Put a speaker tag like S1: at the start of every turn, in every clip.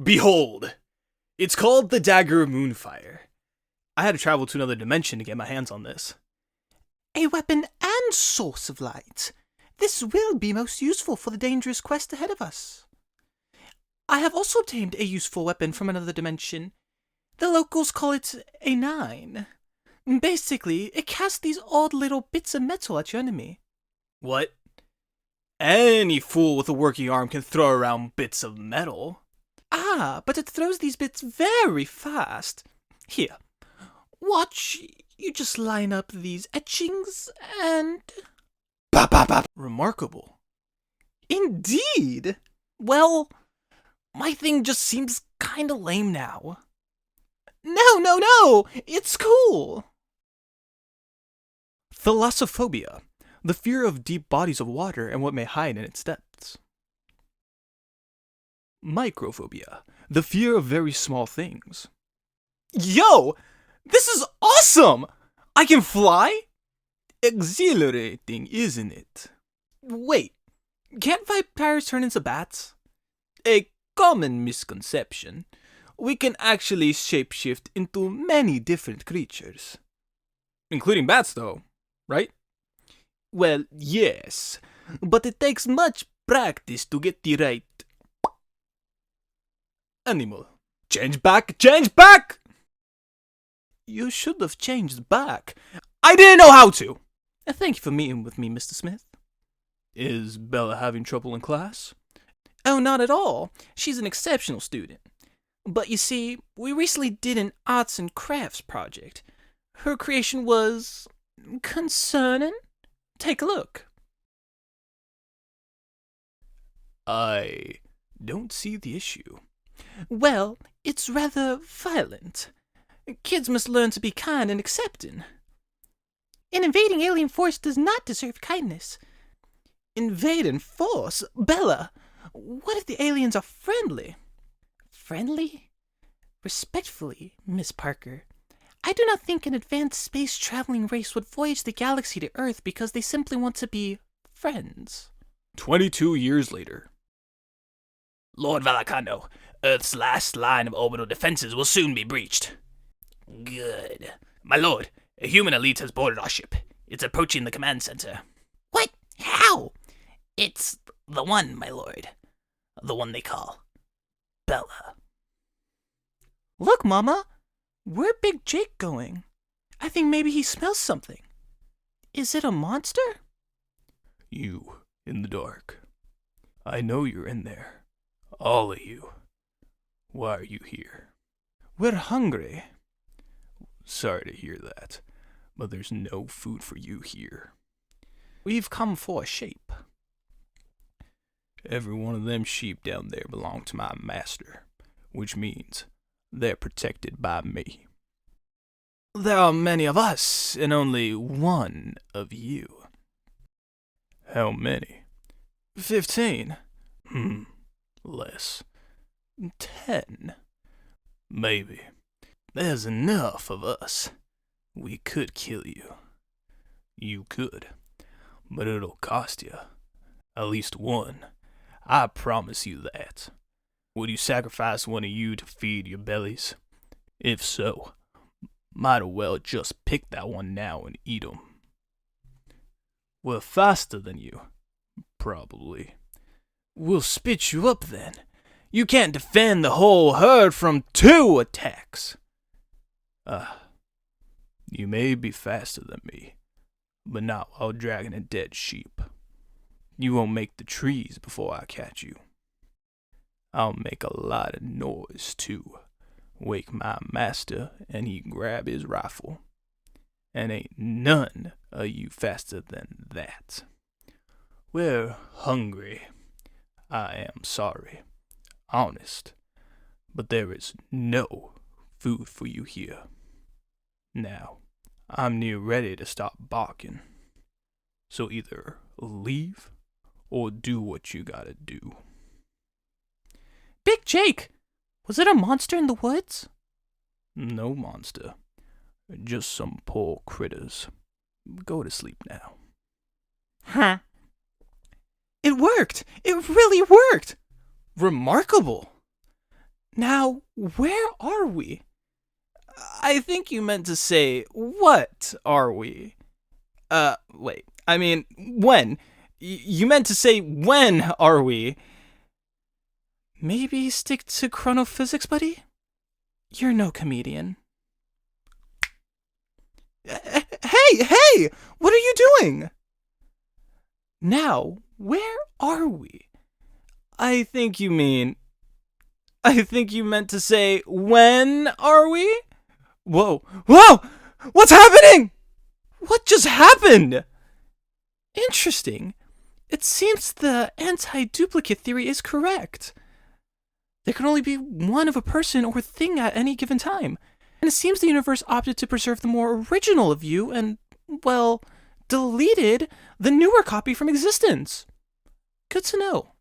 S1: Behold! It's called the Dagger of Moonfire. I had to travel to another dimension to get my hands on this.
S2: A weapon and source of light. This will be most useful for the dangerous quest ahead of us. I have also obtained a useful weapon from another dimension. The locals call it a 9. Basically, it casts these odd little bits of metal at your enemy.
S1: What? Any fool with a working arm can throw around bits of metal.
S2: Ah, but it throws these bits very fast. Here, watch. You just line up these etchings and...
S1: Bop, bop, bop. Remarkable.
S2: Indeed. Well, my thing just seems kinda lame now. No, it's cool.
S1: Thalassophobia, the fear of deep bodies of water and what may hide in its depths. Microphobia, the fear of very small things. Yo! This is awesome! I can fly? Exhilarating, isn't it? Wait, can't vampires turn into bats? A common misconception. We can actually shapeshift into many different creatures. Including bats, though, right? Well, yes, but it takes much practice to get the right animal. Change back! Change back! You should have changed back. I didn't know how to!
S2: Thank you for meeting with me, Mr. Smith.
S1: Is Bella having trouble in class?
S2: Oh, not at all. She's an exceptional student. But you see, we recently did an arts and crafts project. Her creation was... concerning? Take a look.
S1: I don't see the issue.
S2: Well, it's rather violent. Kids must learn to be kind and accepting. An invading alien force does not deserve kindness. Invading force? Bella, what if the aliens are friendly? Friendly? Respectfully, Miss Parker, I do not think an advanced space-traveling race would voyage the galaxy to Earth because they simply want to be friends.
S1: 22 years later.
S3: Lord Valacano, Earth's last line of orbital defenses will soon be breached. Good. My lord, a human elite has boarded our ship. It's approaching the command center. What? How? It's the one, my lord. The one they call Bella.
S2: Look, Mama! Where'd Big Jake going? I think maybe he smells something. Is it a monster?
S1: You, in the dark. I know you're in there. All of you. Why are you here?
S2: We're hungry.
S1: Sorry to hear that, but there's no food for you here.
S2: We've come for a sheep.
S1: Every one of them sheep down there belong to my master, which means they're protected by me.
S2: There are many of us, and only one of you.
S1: How many?
S2: 15.
S1: Less.
S2: 10.
S1: Maybe.
S2: There's enough of us.
S1: We could kill you. You could. But it'll cost you. At least one. I promise you that. Would you sacrifice one of you to feed your bellies? If so, might as well just pick that one now and eat 'em.
S2: We're faster than you.
S1: Probably.
S2: We'll spit you up then. You can't defend the whole herd from 2 attacks.
S1: You may be faster than me, but not while dragging a dead sheep. You won't make the trees before I catch you. I'll make a lot of noise, too. Wake my master, and he grab his rifle. And ain't none of you faster than that. We're hungry. I am sorry. Honest. But there is no food for you here. Now, I'm near ready to stop barking. So either leave or do what you gotta do.
S2: Big Jake! Was it a monster in the woods?
S1: No monster. Just some poor critters. Go to sleep now.
S2: Huh. It worked! It really worked! Remarkable!
S1: Now, where are we? I think you meant to say, what are we? Wait. I mean, when? You meant to say, when are we? Maybe stick to chronophysics, buddy? You're no comedian. Hey! What are you doing? Now, where are we? I think you meant to say, when are we? Whoa! What's happening? What just happened? Interesting. It seems the anti-duplicate theory is correct. There can only be one of a person or thing at any given time. And it seems the universe opted to preserve the more original of you and, well, deleted the newer copy from existence. Good to know.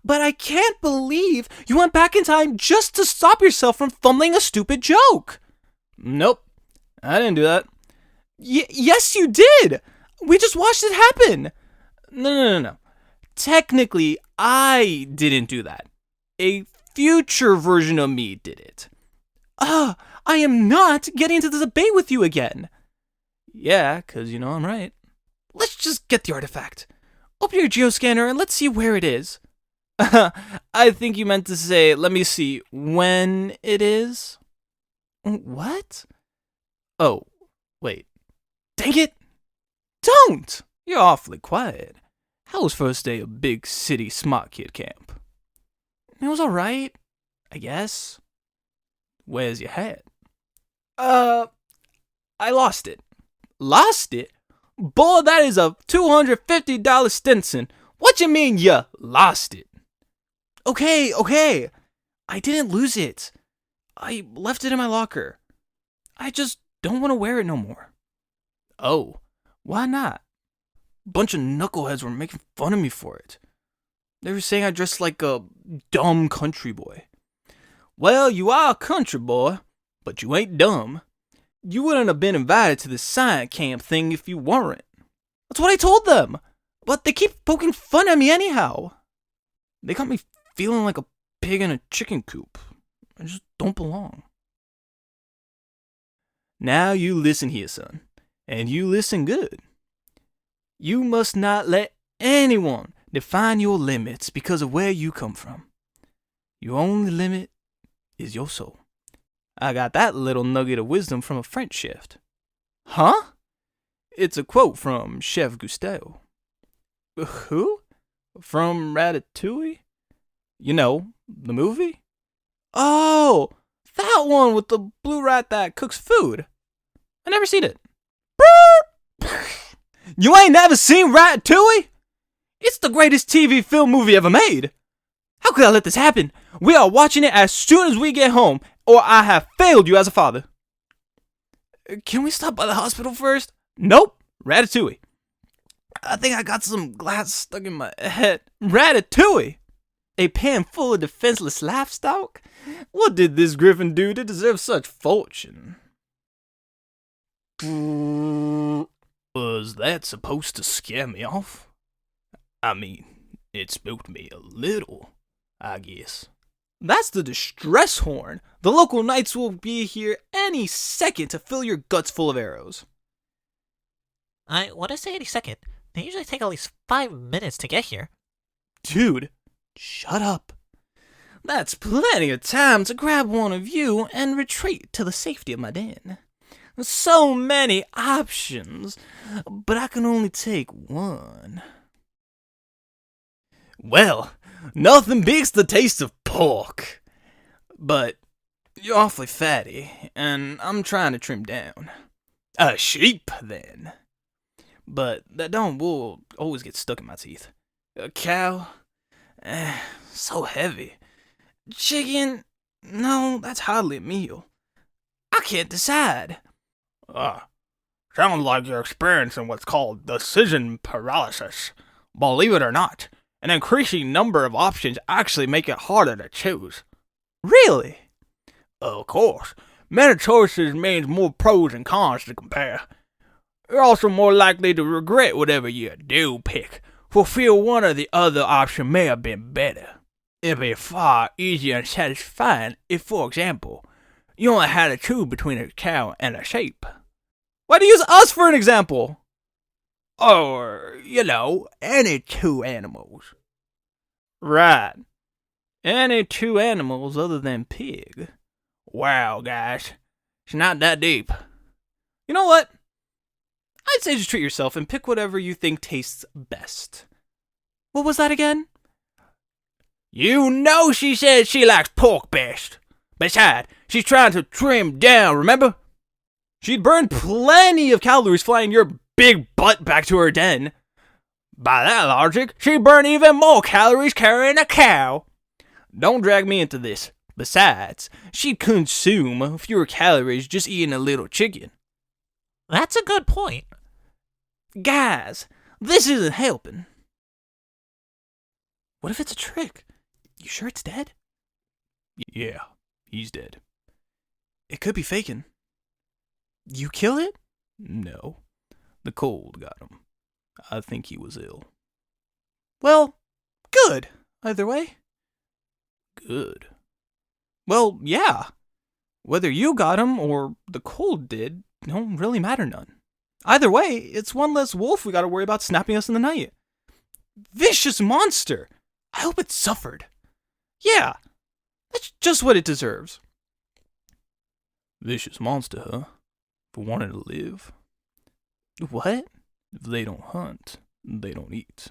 S1: But I can't believe you went back in time just to stop yourself from fumbling a stupid joke. Nope, I didn't do that. Yes, you did. We just watched it happen. No. Technically, I didn't do that. A future version of me did it. I am not getting into the debate with you again. Yeah, 'cause you know I'm right. Let's just get the artifact. Open your geoscanner and let's see where it is. I think you meant to say, let me see, when it is? What? Oh, wait. Dang it! Don't! You're awfully quiet. How was first day of big city smart kid camp? It was alright, I guess. Where's your hat? I lost it. Lost it? Boy, that is a $250 Stinson. What you mean you lost it? Okay. I didn't lose it. I left it in my locker. I just don't want to wear it no more. Oh, why not? Bunch of knuckleheads were making fun of me for it. They were saying I dressed like a dumb country boy. Well, you are a country boy, but you ain't dumb. You wouldn't have been invited to the science camp thing if you weren't. That's what I told them. But they keep poking fun at me anyhow. They got me feeling like a pig in a chicken coop. I just don't belong. Now you listen here, son. And you listen good. You must not let anyone define your limits because of where you come from. Your only limit is your soul. I got that little nugget of wisdom from a French chef. Huh? It's a quote from Chef Gusteau. Who? From Ratatouille? You know, the movie? Oh, that one with the blue rat that cooks food. I never seen it. You ain't never seen Ratatouille? It's the greatest TV film movie ever made. How could I let this happen? We are watching it as soon as we get home, or I have failed you as a father. Can we stop by the hospital first? Nope. Ratatouille. I think I got some glass stuck in my head. Ratatouille? A pan full of defenseless livestock? What did this griffin do to deserve such fortune? Was that supposed to scare me off? I mean, it spooked me a little, I guess. That's the distress horn. The local knights will be here any second to fill your guts full of arrows.
S2: I want to say any second. They usually take at least 5 minutes to get here.
S1: Dude, shut up. That's plenty of time to grab one of you and retreat to the safety of my den. So many options, but I can only take one. Well, nothing beats the taste of pork. But you're awfully fatty, and I'm trying to trim down. A sheep, then. But that darn wool always gets stuck in my teeth. A cow? So heavy. Chicken? No, that's hardly a meal. I can't decide.
S3: Sounds like you're experiencing what's called decision paralysis. Believe it or not, an increasing number of options actually make it harder to choose.
S1: Really?
S3: Of course. Many choices means more pros and cons to compare. You're also more likely to regret whatever you do pick, for fear one or the other option may have been better.
S1: It'd be far easier and satisfying if, for example, you only had a tube between a cow and a sheep.
S2: Why do you use us for an example?
S1: Or, any two animals.
S2: Right. Any two animals other than pig.
S1: Wow, guys. It's not that deep.
S2: You know what? I'd say just treat yourself and pick whatever you think tastes best. What was that again?
S1: You know she said she likes pork best. Besides, she's trying to trim down, remember?
S2: She'd burn plenty of calories flying your big butt back to her den.
S1: By that logic, she'd burn even more calories carrying a cow.
S2: Don't drag me into this. Besides, she'd consume fewer calories just eating a little chicken.
S3: That's a good point.
S2: Guys, this isn't helping. What if it's a trick? You sure it's dead?
S1: Yeah, he's dead.
S2: It could be faking. You kill it?
S1: No, the cold got him. I think he was ill.
S2: Well, good. Either way.
S1: Good.
S2: Well, yeah. Whether you got him or the cold did, don't really matter none. Either way, it's one less wolf we gotta worry about snapping us in the night. Vicious monster! I hope it suffered. Yeah, that's just what it deserves.
S1: Vicious monster, huh? For wanting to live?
S2: What?
S1: If they don't hunt, they don't eat.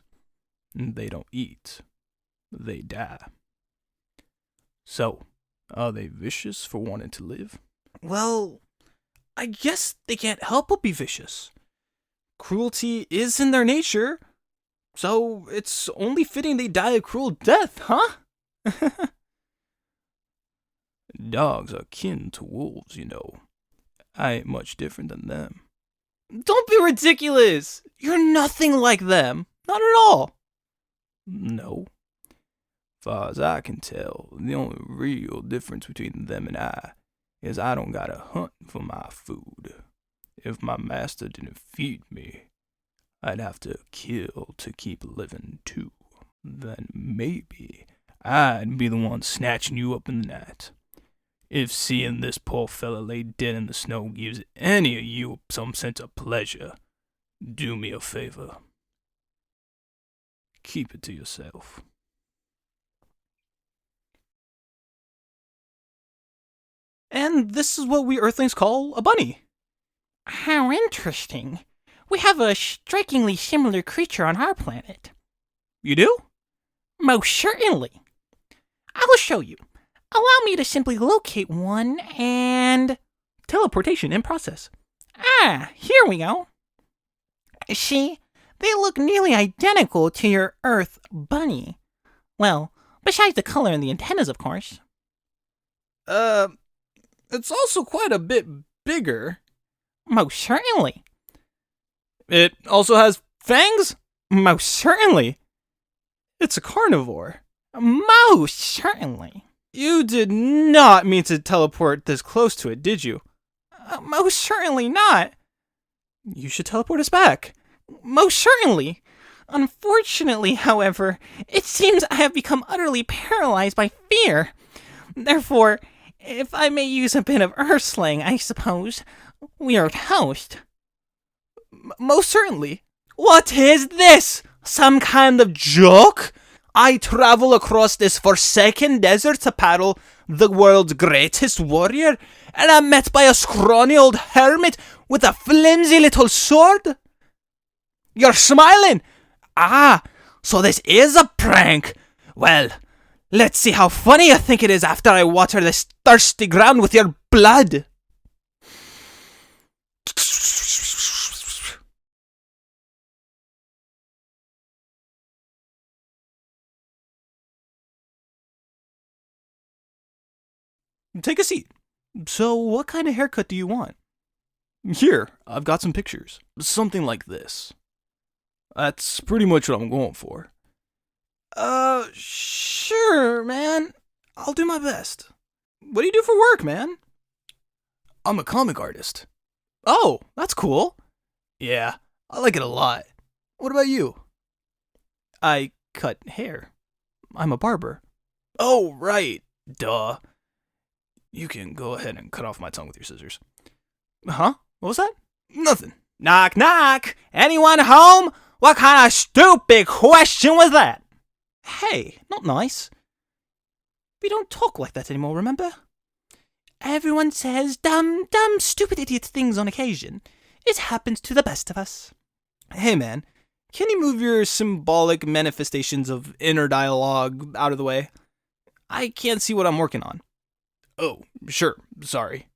S1: And they don't eat, they die. So, are they vicious for wanting to live?
S2: Well, I guess they can't help but be vicious. Cruelty is in their nature, so it's only fitting they die a cruel death, huh?
S1: Dogs are kin to wolves, I ain't much different than them.
S2: Don't be ridiculous! You're nothing like them. Not at all.
S1: No. Far as I can tell, the only real difference between them and I is I don't gotta hunt for my food. If my master didn't feed me, I'd have to kill to keep living too. Then maybe I'd be the one snatching you up in the night. If seeing this poor fella lay dead in the snow gives any of you some sense of pleasure, do me a favor. Keep it to yourself.
S2: And this is what we Earthlings call a bunny.
S4: How interesting. We have a strikingly similar creature on our planet.
S2: You do?
S4: Most certainly. I will show you. Allow me to simply locate one and...
S2: Teleportation in process.
S4: Ah, here we go. See, they look nearly identical to your Earth bunny. Well, besides the color and the antennas, of course.
S2: It's also quite a bit bigger.
S4: Most certainly.
S2: It also has fangs?
S4: Most certainly.
S2: It's a carnivore.
S4: Most certainly.
S2: You did not mean to teleport this close to it, did you?
S4: Most certainly not.
S2: You should teleport us back.
S4: Most certainly. Unfortunately, however, it seems I have become utterly paralyzed by fear. Therefore, if I may use a bit of Earth slang, I suppose, we are toast.
S2: Most certainly. What is this? Some kind of joke? I travel across this forsaken desert to battle the world's greatest warrior, and I'm met by a scrawny old hermit with a flimsy little sword? You're smiling? Ah, so this is a prank. Well, let's see how funny you think it is after I water this thirsty ground with your blood. Take a seat. So, what kind of haircut do you want? Here, I've got some pictures. Something like this. That's pretty much what I'm going for. Sure, man. I'll do my best. What do you do for work, man? I'm a comic artist. Oh, that's cool. Yeah, I like it a lot. What about you? I cut hair. I'm a barber.
S1: Oh, right. Duh. You can go ahead and cut off my tongue with your scissors.
S2: Huh? What was that?
S1: Nothing.
S2: Knock, knock. Anyone home? What kind of stupid question was that? Hey, not nice. We don't talk like that anymore, remember? Everyone says dumb, stupid idiot things on occasion. It happens to the best of us.
S1: Hey, man. Can you move your symbolic manifestations of inner dialogue out of the way? I can't see what I'm working on. Oh, sure. Sorry.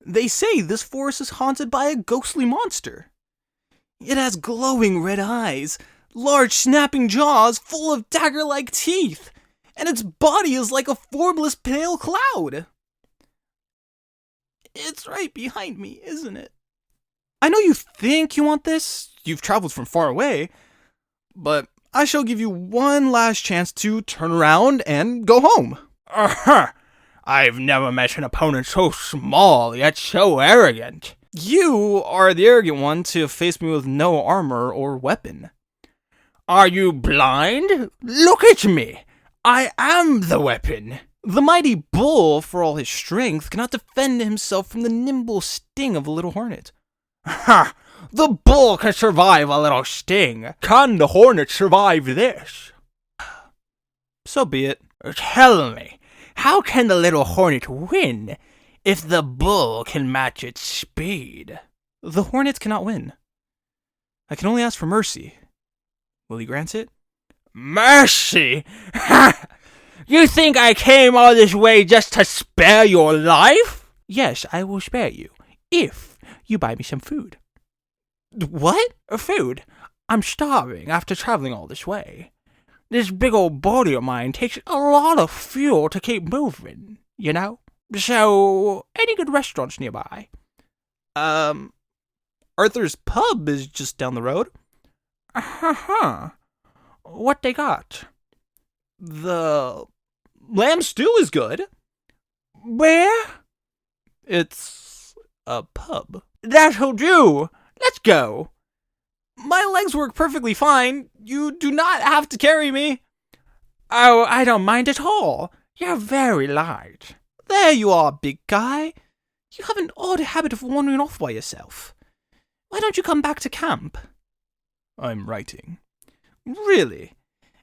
S1: They say this forest is haunted by a ghostly monster. It has glowing red eyes, large snapping jaws full of dagger-like teeth, and its body is like a formless pale cloud. It's right behind me, isn't it? I know you think you want this. You've traveled from far away. But I shall give you one last chance to turn around and go home.
S3: I've never met an opponent so small, yet so arrogant.
S1: You are the arrogant one to face me with no armor or weapon.
S3: Are you blind? Look at me. I am the weapon.
S1: The mighty bull, for all his strength, cannot defend himself from the nimble sting of a little hornet.
S3: Ha! The bull can survive a little sting. Can the hornet survive this?
S1: So be it.
S3: Tell me, how can the little hornet win if the bull can match its speed?
S1: The hornet cannot win. I can only ask for mercy. Will you grant it?
S3: Mercy? Ha! You think I came all this way just to spare your life?
S1: Yes, I will spare you, if you buy me some food. What?
S3: Food? I'm starving after traveling all this way. This big old body of mine takes a lot of fuel to keep moving, you know? So, any good restaurants nearby?
S1: Arthur's Pub is just down the road.
S3: What they got?
S1: The lamb stew is good.
S3: Where?
S1: It's a pub.
S3: That'll do. Let's go.
S1: My legs work perfectly fine. You do not have to carry me.
S3: Oh, I don't mind at all. You're very light.
S1: There you are, big guy. You have an odd habit of wandering off by yourself. Why don't you come back to camp? I'm writing. Really?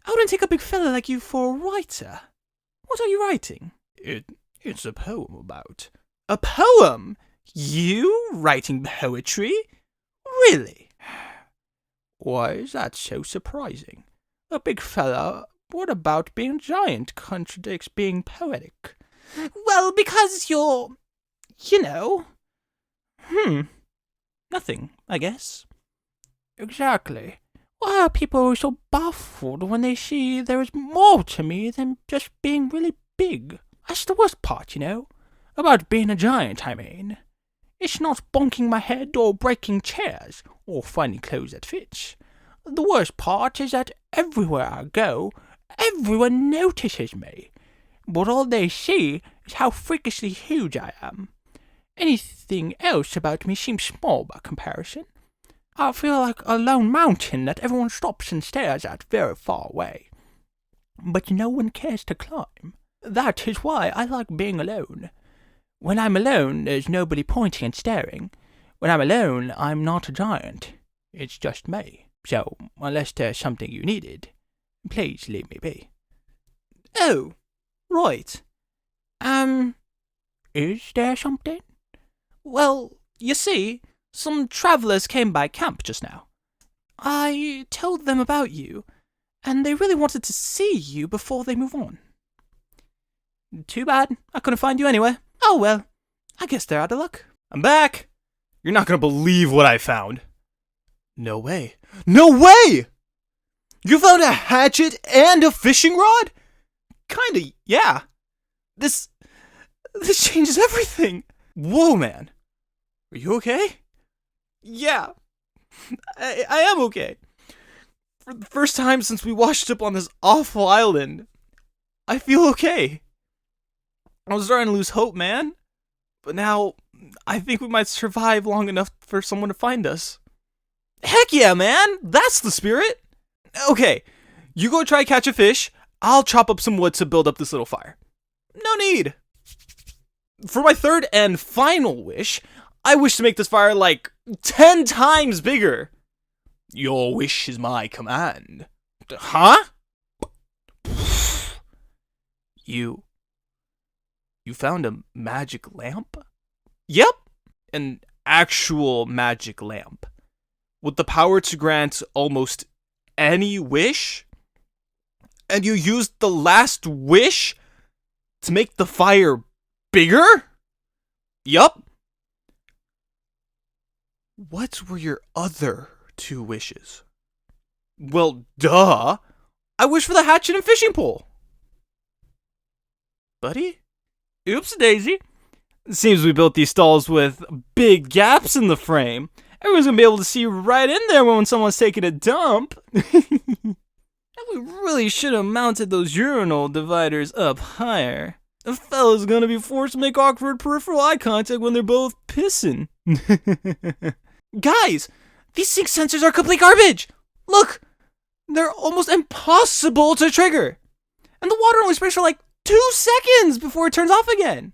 S1: I wouldn't take a big fella like you for a writer. What are you writing? It's a poem about... A poem? You writing poetry? Really?
S3: Why is that so surprising? A big fella, what about being a giant contradicts being poetic?
S2: Well, because you're... you know...
S1: Nothing, I guess.
S3: Exactly. Why are people so baffled when they see there is more to me than just being really big? That's the worst part, you know? About being a giant, I mean. It's not bonking my head or breaking chairs or finding clothes that fit. The worst part is that everywhere I go, everyone notices me. But all they see is how freakishly huge I am. Anything else about me seems small by comparison. I feel like a lone mountain that everyone stops and stares at very far away. But no one cares to climb. That is why I like being alone. When I'm alone, there's nobody pointing and staring. When I'm alone, I'm not a giant. It's just me. So, unless there's something you needed, please leave me be.
S1: Oh, right.
S3: Is there something?
S2: Well, you see, some travelers came by camp just now. I told them about you, and they really wanted to see you before they move on.
S1: Too bad. I couldn't find you anyway.
S2: Oh well, I guess they're out of luck.
S1: I'm back. You're not gonna believe what I found. No way. No way! You found a hatchet and a fishing rod? Kinda, yeah. This changes everything. Whoa, man. Are you okay? Yeah. I am okay. For the first time since we washed up on this awful island, I feel okay. I was starting to lose hope, man. But now, I think we might survive long enough for someone to find us. Heck yeah, man! That's the spirit! Okay, you go try catch a fish. I'll chop up some wood to build up this little fire. No need. For my third and final wish, I wish to make this fire like 10 times bigger. Your wish is my command. Huh? You found a magic lamp? Yep, an actual magic lamp. With the power to grant almost any wish? And you used the last wish to make the fire bigger? Yup. What were your other 2 wishes? Well, duh. I wish for the hatchet and fishing pole. Buddy? Oops daisy. Seems we built these stalls with big gaps in the frame. Everyone's gonna be able to see right in there when someone's taking a dump. We really should have mounted those urinal dividers up higher. A fella's gonna be forced to make awkward peripheral eye contact when they're both pissing. Guys, these sink sensors are complete garbage. Look, they're almost impossible to trigger. And the water only sprays for like 2 seconds before it turns off again.